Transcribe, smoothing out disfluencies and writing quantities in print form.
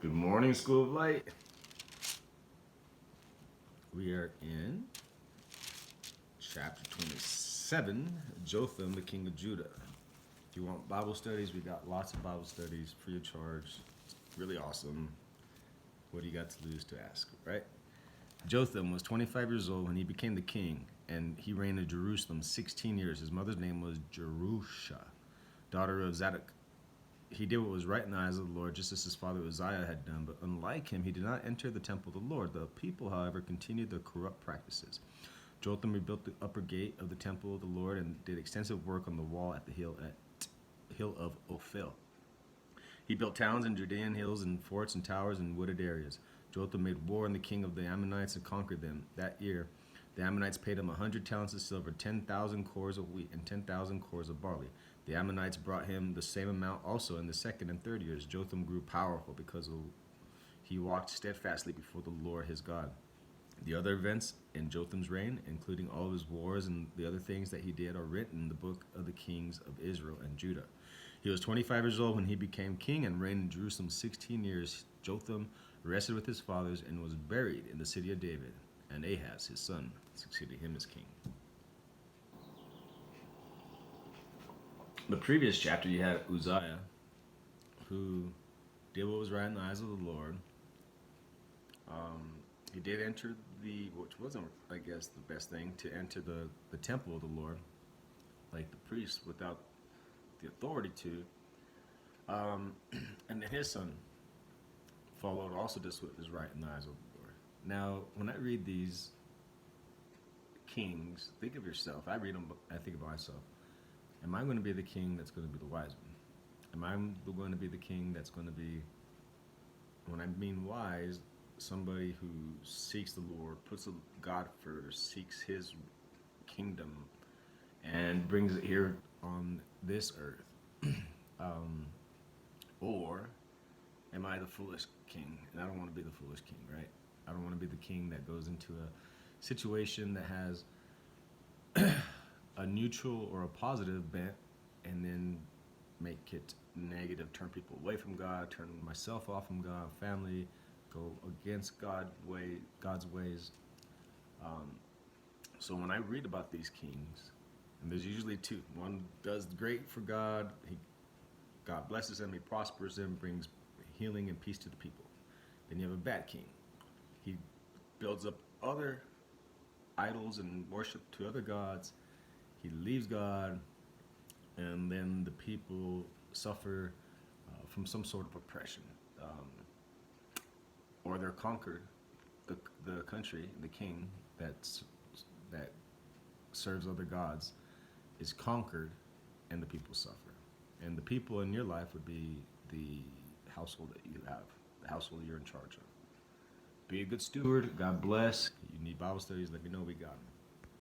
Good morning, School of Light. We are in chapter 27, Jotham, the king of Judah. If you want Bible studies, we got lots of Bible studies free of charge. It's really awesome. What do you got to lose to ask, right? Jotham was 25 years old when he became the king, and he reigned in Jerusalem 16 years. His mother's name was Jerusha, daughter of Zadok. He did what was right in the eyes of the Lord, just as his father Uzziah had done. But unlike him, he did not enter the temple of the Lord. The people, however, continued their corrupt practices. Jotham rebuilt the upper gate of the temple of the Lord and did extensive work on the wall at the hill of Ophel. He built towns in Judean hills and forts and towers and wooded areas. Jotham made war on the king of the Ammonites and conquered them. That year, the Ammonites paid him 100 talents of silver, 10,000 cores of wheat, and 10,000 cores of barley. The Ammonites brought him the same amount also in the second and third years. Jotham grew powerful because he walked steadfastly before the Lord his God. The other events in Jotham's reign, including all of his wars and the other things that he did, are written in the book of the kings of Israel and Judah. He was 25 years old when he became king and reigned in Jerusalem 16 years. Jotham rested with his fathers and was buried in the city of David, and Ahaz, his son, succeeded him as king. The previous chapter, you had Uzziah, who did what was right in the eyes of the Lord. He did enter which wasn't, I guess, the best thing, to enter the temple of the Lord, like the priest, without the authority to. And then his son followed also just what was right in the eyes of the Lord. Now, when I read these kings, think of yourself. I read them, I think about myself. Am I going to be the king that's going to be the wise one? Am I going to be the king that's going to be, when I mean wise, somebody who seeks the Lord, puts God first, seeks his kingdom, and brings it here on this earth? Or am I the foolish king? And I don't want to be the foolish king, right? I don't want to be the king that goes into a situation that has a neutral or a positive bent and then make it negative, turn people away from God, turn myself off from God, family, go against God's ways. So when I read about these kings, and there's usually two. One does great for God. God blesses him, he prospers him, brings healing and peace to the people. Then you have a bad king. He builds up other idols and worship to other gods. He leaves God, and then the people suffer from some sort of oppression. Or they're conquered. The country, the king that serves other gods, is conquered, and the people suffer. And the people in your life would be the household that you have, the household you're in charge of. Be a good steward. God bless. You need Bible studies, let me know, we got them.